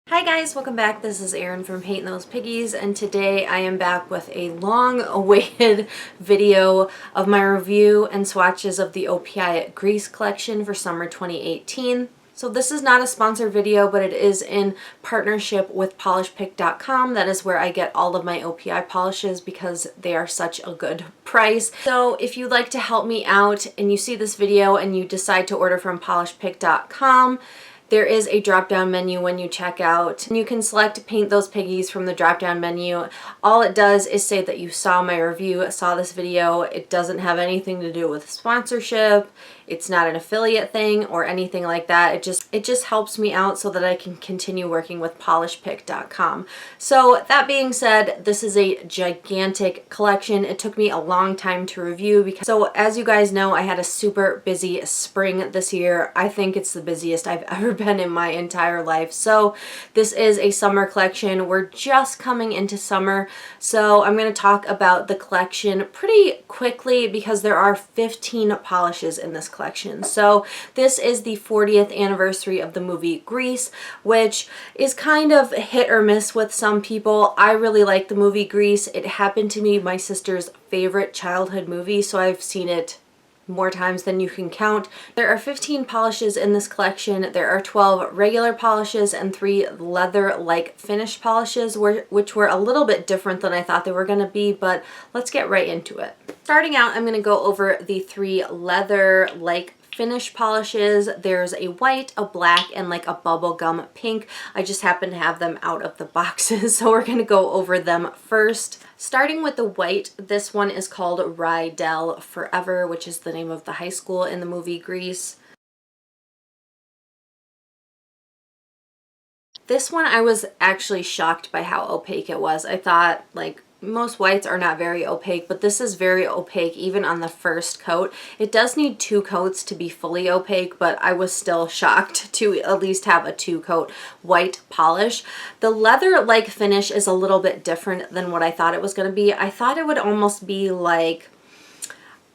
Hi guys, welcome back. This is Erin from Painting Those Piggies, and today I am back with a long-awaited video of my review and swatches of the OPI Grease Collection for summer 2018. So this is not a sponsored video, but it is in partnership with polishpick.com. That is where I get all of my OPI polishes because they are such a good price. So if you'd like to help me out and you see this video and you decide to order from polishpick.com, there is a drop-down menu when you check out, and you can select Paint Those Piggies from the drop-down menu. All it does is say that you saw my review, saw this video. It doesn't have anything to do with sponsorship. It's not an affiliate thing or anything like that. It just helps me out so that I can continue working with polishpick.com. So that being said, this is a gigantic collection. It took me a long time to review so as you guys know, I had a super busy spring this year. I think it's the busiest I've ever been in my entire life. So this is a summer collection. We're just coming into summer. So I'm going to talk about the collection pretty quickly because there are 15 polishes in this collection. So this is the 40th anniversary of the movie Grease, which is kind of hit or miss with some people. I really like the movie Grease. It happened to be my sister's favorite childhood movie, so I've seen it more times than you can count. There are 15 polishes in this collection. There are 12 regular polishes and 3 leather-like finish polishes, which were a little bit different than I thought they were going to be, but let's get right into it. Starting out, I'm going to go over the 3 leather-like finish polishes. There's a white, a black, and like a bubblegum pink. I just happen to have them out of the boxes, so we're going to go over them first. Starting with the white, this one is called Rydell Forever, which is the name of the high school in the movie Grease. This one I was actually shocked by how opaque it was. I thought, like, most whites are not very opaque, but this is very opaque even on the first coat. It does need 2 coats to be fully opaque, but I was still shocked to at least have a 2-coat white polish. The leather-like finish is a little bit different than what I thought it was going to be. I thought it would almost be like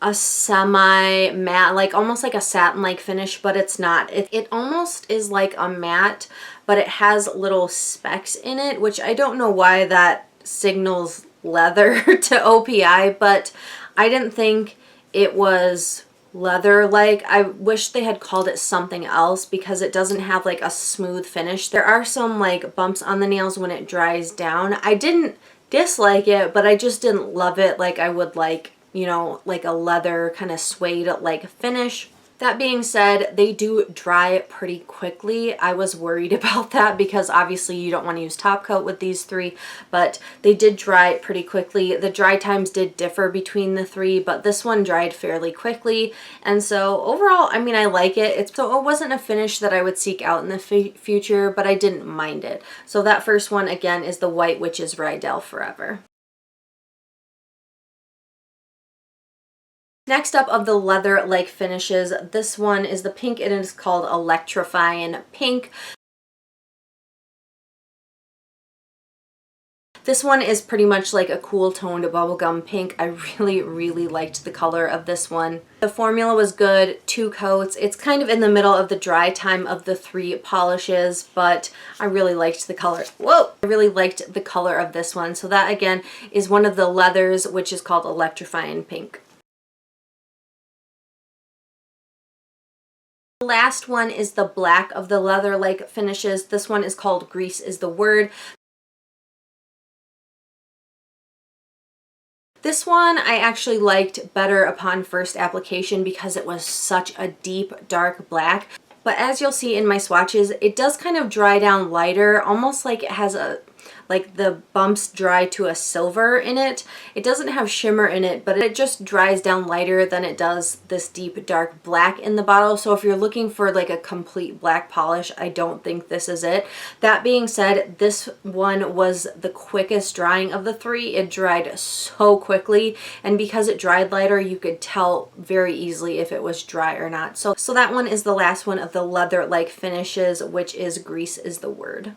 a semi-matte, like almost like a satin-like finish, but it's not. It almost is like a matte, but it has little specks in it, which I don't know why that signals leather to OPI, but I didn't think it was leather-like. I wish they had called it something else because it doesn't have like a smooth finish. There are some like bumps on the nails when it dries down. I didn't dislike it, but I just didn't love it like I would like, you know, like a leather kind of suede like finish. That being said, they do dry pretty quickly. I was worried about that because obviously you don't want to use top coat with these 3, but they did dry pretty quickly. The dry times did differ between the 3, but this one dried fairly quickly. And so overall, I mean, I like it. So it wasn't a finish that I would seek out in the future, but I didn't mind it. So that first one again is the white, which is Rydell Forever. Next up of the leather-like finishes, this one is the pink and it is called Electrifying Pink. This one is pretty much like a cool toned bubblegum pink. I really liked the color of this one. The formula was good, 2 coats. It's kind of in the middle of the dry time of the 3 polishes, but I really liked the color. Whoa! I really liked the color of this one. So that again is one of the leathers, which is called Electrifying Pink. The last one is the black of the leather-like finishes. This one is called Grease is the Word. This one I actually liked better upon first application because it was such a deep, dark black. But as you'll see in my swatches, it does kind of dry down lighter, almost like it has like the bumps dry to a silver in it. It doesn't have shimmer in it, but it just dries down lighter than it does this deep dark black in the bottle. So if you're looking for like a complete black polish, I don't think this is it. That being said, this one was the quickest drying of the 3. It dried so quickly, and because it dried lighter, you could tell very easily if it was dry or not. So that one is the last one of the leather-like finishes, which is Grease is the Word.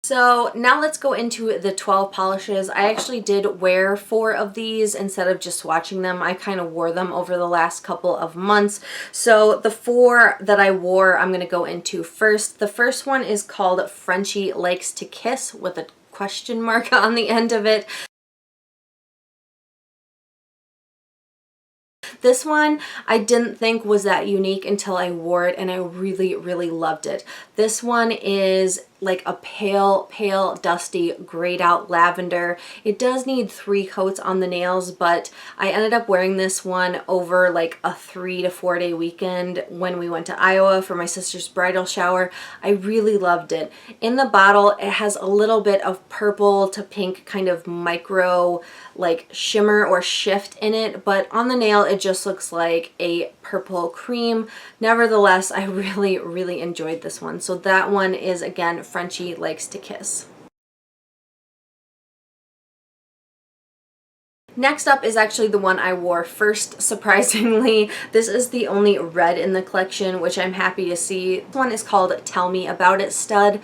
So now let's go into the 12 polishes. I actually did wear 4 of these instead of just swatching them. I kind of wore them over the last couple of months. So the 4 that I wore, I'm going to go into first. The first one is called Frenchie Likes to Kiss with a question mark on the end of it. This one I didn't think was that unique until I wore it, and I really, really loved it. This one is like a pale, dusty, grayed out lavender. It does need 3 coats on the nails, but I ended up wearing this one over like a 3 to 4 day weekend when we went to Iowa for my sister's bridal shower. I really loved it. In the bottle, it has a little bit of purple to pink kind of micro like shimmer or shift in it, but on the nail it just looks like a purple cream. Nevertheless, I really, really enjoyed this one. So that one is, again, Frenchie Likes to Kiss. Next up is actually the one I wore first, surprisingly. This is the only red in the collection, which I'm happy to see. This one is called Tell Me About It Stud.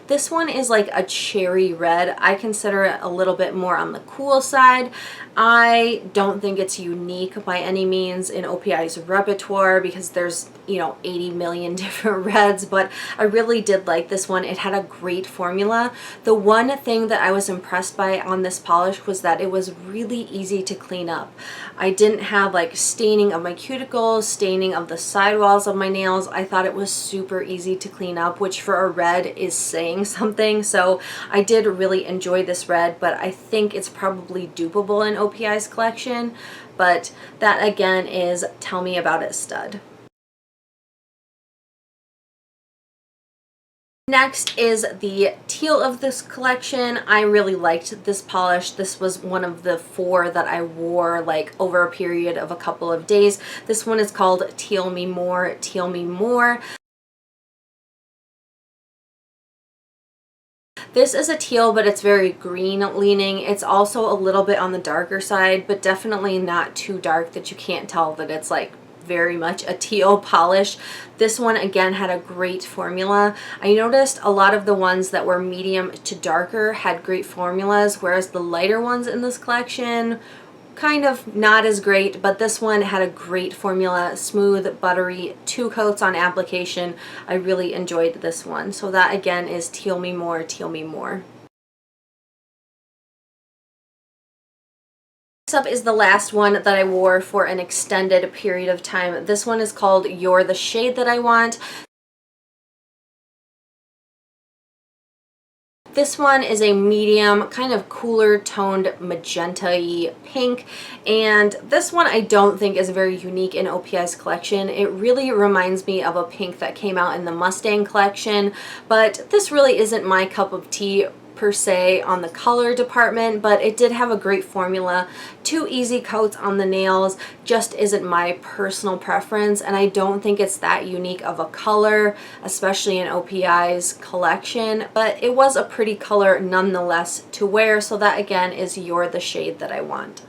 This one is like a cherry red. I consider it a little bit more on the cool side. I don't think it's unique by any means in OPI's repertoire because there's, you know, 80 million different reds, but I really did like this one. It had a great formula. The one thing that I was impressed by on this polish was that it was really easy to clean up. I didn't have like staining of my cuticles, staining of the sidewalls of my nails. I thought it was super easy to clean up, which for a red is saying something. So I did really enjoy this red, but I think it's probably dupable in OPI's collection. But that again is Tell Me About It Stud. Next is the teal of this collection. I really liked this polish. This was one of the 4 that I wore like over a period of a couple of days. This one is called Teal Me More, Teal Me More. This is a teal, but it's very green leaning. It's also a little bit on the darker side, but definitely not too dark that you can't tell that it's like very much a teal polish. This one again had a great formula. I noticed a lot of the ones that were medium to darker had great formulas, whereas the lighter ones in this collection kind of not as great, but this one had a great formula, smooth, buttery, 2 coats on application. I really enjoyed this one. So that again is Teal Me More, Teal Me More. Next up is the last one that I wore for an extended period of time. This one is called You're the Shade That I Want. This one is a medium, kind of cooler toned magenta-y pink, and this one I don't think is very unique in OPI's collection. It really reminds me of a pink that came out in the Mustang collection, but this really isn't my cup of tea per se on the color department, but it did have a great formula. 2 easy coats on the nails just isn't my personal preference, and I don't think it's that unique of a color, especially in OPI's collection, but it was a pretty color nonetheless to wear, so that again is You're the Shade That I Want.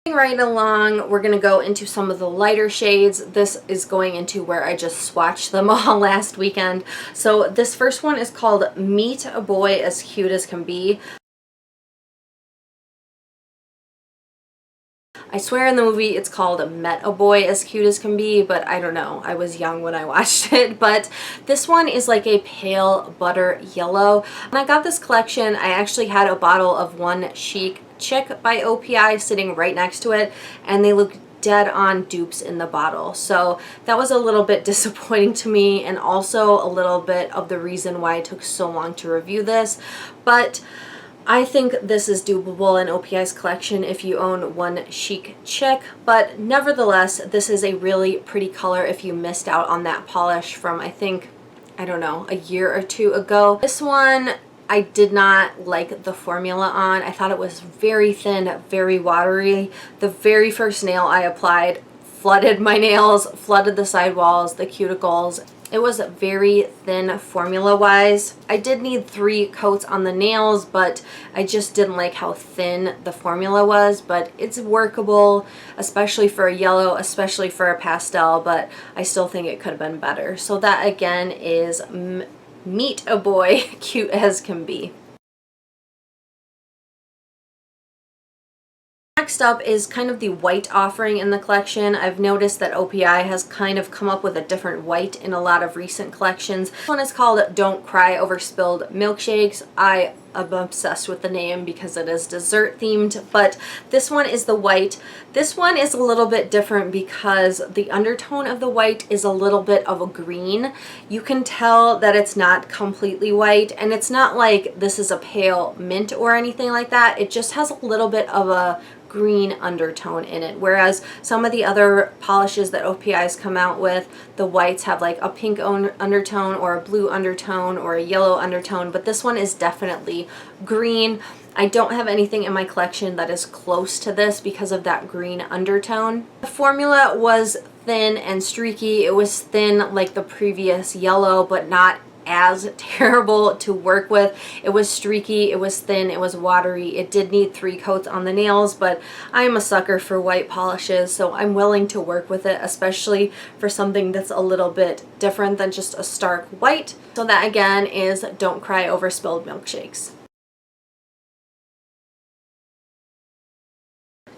Right along, we're going to go into some of the lighter shades. This is going into where I just swatched them all last weekend. So this first one is called Meet a Boy as Cute as Can Be. I swear in the movie it's called Met a Boy as Cute as Can Be, but I don't know. I was young when I watched it. But this one is like a pale butter yellow. When I got this collection, I actually had a bottle of One Chic Chick by OPI sitting right next to it, and they look dead on dupes in the bottle. So that was a little bit disappointing to me, and also a little bit of the reason why it took so long to review this. But I think this is doable in OPI's collection if you own One Chic Chick, but nevertheless, this is a really pretty color if you missed out on that polish from, I think, I don't know, a year or 2 ago. This one I did not like the formula on. I thought it was very thin, very watery. The very first nail I applied flooded my nails, flooded the sidewalls, the cuticles. It was very thin formula-wise. I did need 3 coats on the nails, but I just didn't like how thin the formula was, but it's workable, especially for a yellow, especially for a pastel, but I still think it could have been better. So that again is Meet a Boy, cute as can be. Next up is kind of the white offering in the collection. I've noticed that OPI has kind of come up with a different white in a lot of recent collections. This one is called Don't Cry Over Spilled Milkshakes. I am obsessed with the name because it is dessert themed, but this one is the white. This one is a little bit different because the undertone of the white is a little bit of a green. You can tell that it's not completely white, and it's not like this is a pale mint or anything like that. It just has a little bit of a green undertone in it, whereas some of the other polishes that OPI's come out with, the whites have like a pink undertone or a blue undertone or a yellow undertone, but this one is definitely green. I don't have anything in my collection that is close to this because of that green undertone. The formula was thin and streaky. It was thin like the previous yellow, but not as terrible to work with. It was streaky, it was thin, it was watery. It did need 3 coats on the nails, but I'm a sucker for white polishes, so I'm willing to work with it, especially for something that's a little bit different than just a stark white. So that again is Don't Cry Over Spilled Milkshakes.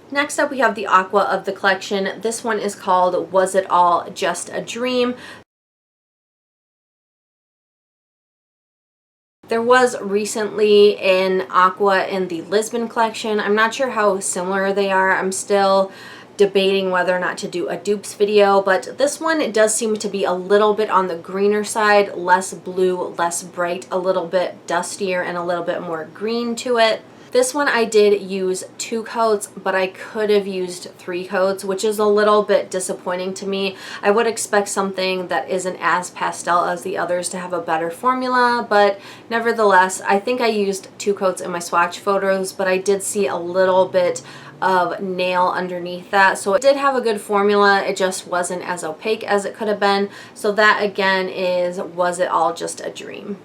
Next up we have the aqua of the collection. This one is called Was It All Just a Dream? There was recently an aqua in the Lisbon collection. I'm not sure how similar they are. I'm still debating whether or not to do a dupes video, but this one does seem to be a little bit on the greener side, less blue, less bright, a little bit dustier and a little bit more green to it. This one I did use 2 coats, but I could have used 3 coats, which is a little bit disappointing to me. I would expect something that isn't as pastel as the others to have a better formula, but nevertheless, I think I used 2 coats in my swatch photos, but I did see a little bit of nail underneath that. So it did have a good formula, it just wasn't as opaque as it could have been. So that again is Was It All Just a Dream?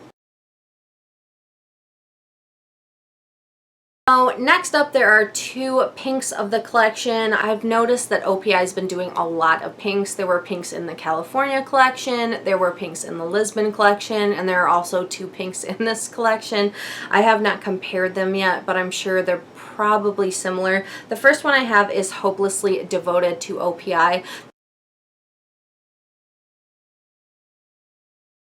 So next up there are 2 pinks of the collection. I've noticed that OPI has been doing a lot of pinks. There were pinks in the California collection, there were pinks in the Lisbon collection, and there are also 2 pinks in this collection. I have not compared them yet, but I'm sure they're probably similar. The first one I have is Hopelessly Devoted to OPI.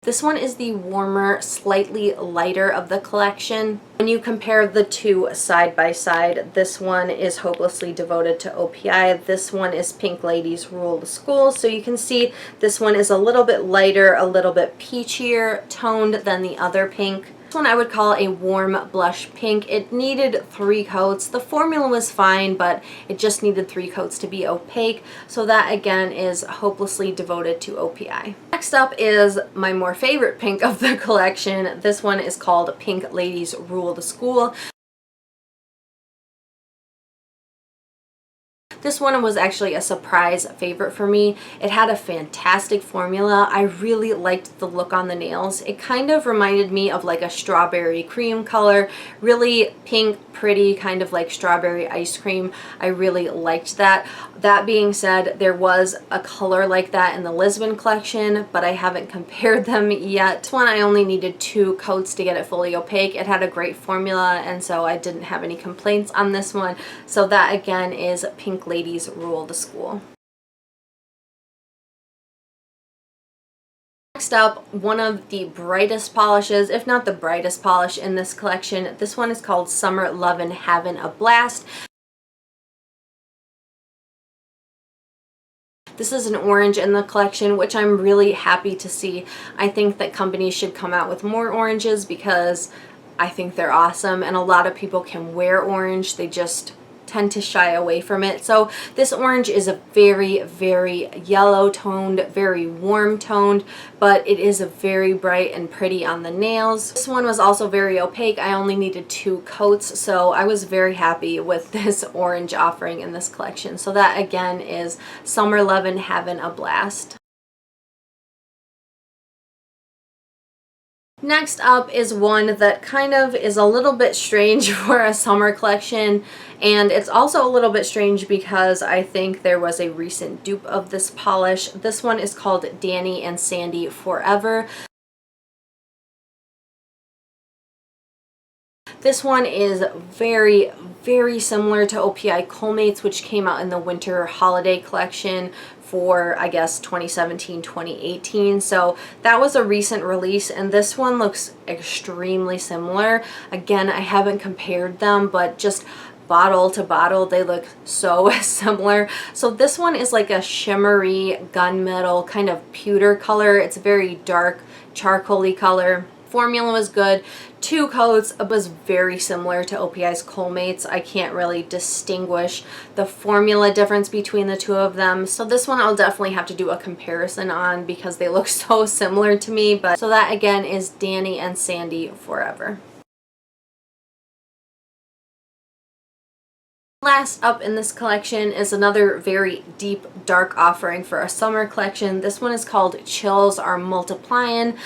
This one is the warmer, slightly lighter of the collection. When you compare the 2 side by side, this one is Hopelessly Devoted to OPI. This one is Pink Ladies Rule the School. So you can see this one is a little bit lighter, a little bit peachier toned than the other pink. This one I would call a warm blush pink. It needed 3 coats. The formula was fine, but it just needed 3 coats to be opaque. So that again is Hopelessly Devoted to OPI. Next up is my more favorite pink of the collection. This one is called Pink Ladies Rule the School. This one was actually a surprise favorite for me. It had a fantastic formula. I really liked the look on the nails. It kind of reminded me of like a strawberry cream color. Really pink, pretty, kind of like strawberry ice cream. I really liked that. That being said, there was a color like that in the Lisbon collection, but I haven't compared them yet. This one I only needed 2 coats to get it fully opaque. It had a great formula, and so I didn't have any complaints on this one. So that again is Pink Ladies Rule the School. Next up, one of the brightest polishes, if not the brightest polish in this collection. This one is called Summer Lovin' Havin' a Blast. This is an orange in the collection, which I'm really happy to see. I think that companies should come out with more oranges because I think they're awesome, and a lot of people can wear orange. They just tend to shy away from it. So this orange is a very, very yellow toned, very warm toned, but it is very bright and pretty on the nails. This one was also very opaque. I only needed 2 coats, so I was very happy with this orange offering in this collection. So that again is Summer Lovin' Havin' a Blast. Next up is one that kind of is a little bit strange for a summer collection, and it's also a little bit strange because I think there was a recent dupe of this polish. This one is called Danny and Sandy Forever. This one is very, very similar to OPI Colmates, which came out in the winter holiday collection for, I guess, 2017-2018. So that was a recent release, and this one looks extremely similar. Again, I haven't compared them, but just bottle to bottle, they look so similar. So this one is like a shimmery gunmetal kind of pewter color. It's a very dark charcoaly color. Formula was good. 2 coats was very similar to OPI's Colmates. I can't really distinguish the formula difference between the two of them. So this one I'll definitely have to do a comparison on because they look so similar to me. But so that again is Danny and Sandy Forever. Last up in this collection is another very deep, dark offering for a summer collection. This one is called Chills Are Multiplyin'.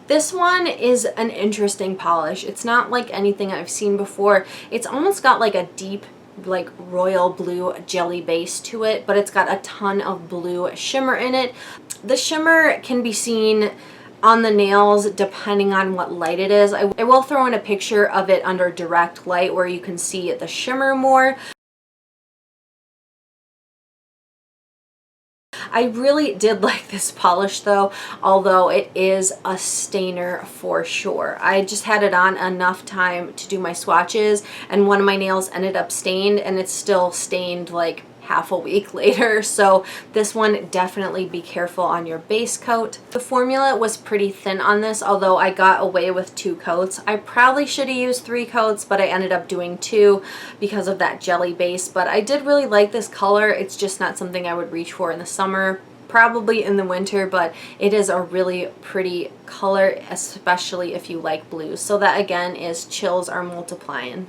This one is an interesting polish. It's not like anything I've seen before. It's almost got like a deep, like royal blue jelly base to it, but it's got a ton of blue shimmer in it. The shimmer can be seen on the nails depending on what light it is. I will throw in a picture of it under direct light where you can see the shimmer more. I really did like this polish though, although it is a stainer for sure. I just had it on enough time to do my swatches, and one of my nails ended up stained, and it's still stained like half a week later. So this one, definitely be careful on your base coat. The formula was pretty thin on this, although I got away with 2 coats. I probably should have used 3 coats, but I ended up doing 2 because of that jelly base. But I did really like this color. It's just not something I would reach for in the summer, probably in the winter, but it is a really pretty color, especially if you like blues. So that again is Chills Are Multiplyin'.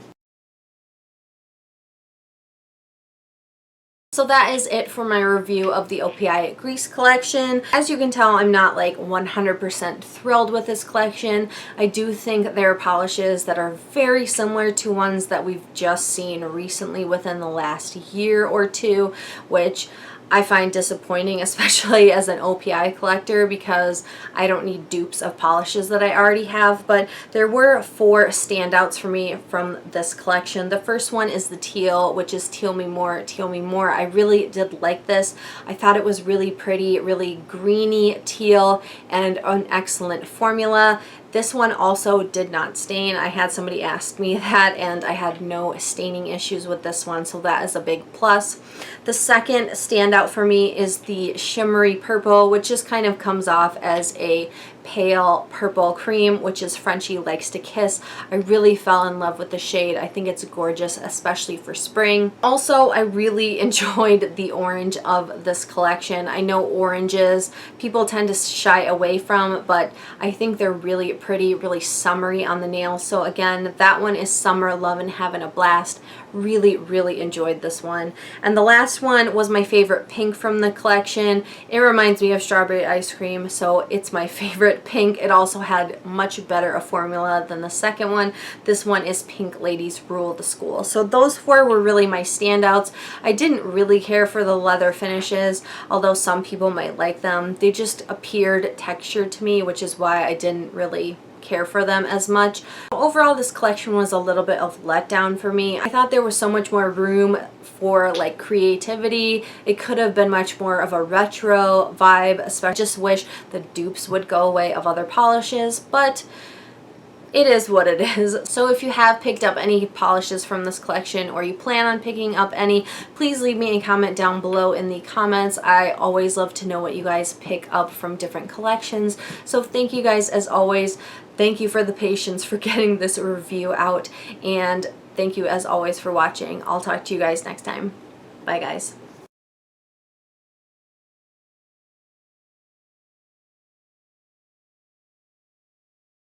So that is it for my review of the OPI Grease Collection. As you can tell, I'm not like 100% thrilled with this collection. I do think there are polishes that are very similar to ones that we've just seen recently within the last year or two, which I find disappointing, especially as an OPI collector, because I don't need dupes of polishes that I already have. But there were 4 standouts for me from this collection. The first one is the teal, which is Teal Me More, Teal Me More. I really did like this. I thought it was really pretty, really greeny teal, and an excellent formula. This one also did not stain. I had somebody ask me that, and I had no staining issues with this one, so that is a big plus. The second standout for me is the shimmery purple, which just kind of comes off as a pale purple cream, which is Frenchie Likes to Kiss. I really fell in love with the shade. I think it's gorgeous, especially for spring. Also, I really enjoyed the orange of this collection. I know oranges people tend to shy away from, but I think they're really pretty, really summery on the nails. So again, that one is Summer Lovin' Havin' a Blast. Really, really enjoyed this one. And the last one was my favorite pink from the collection. It reminds me of strawberry ice cream, so it's my favorite pink. It also had much better a formula than the second one. This one is Pink Ladies Rule the School. So those 4 were really my standouts. I didn't really care for the leather finishes, although some people might like them. They just appeared textured to me, which is why I didn't really care for them as much. Overall, this collection was a little bit of letdown for me. I thought there was so much more room for like creativity. It could have been much more of a retro vibe, especially just wish the dupes would go away of other polishes, but it is what it is. So if you have picked up any polishes from this collection, or you plan on picking up any, please leave me a comment down below in the comments. I always love to know what you guys pick up from different collections. So thank you guys as always. Thank you for the patience for getting this review out, and thank you as always for watching. I'll talk to you guys next time. Bye guys.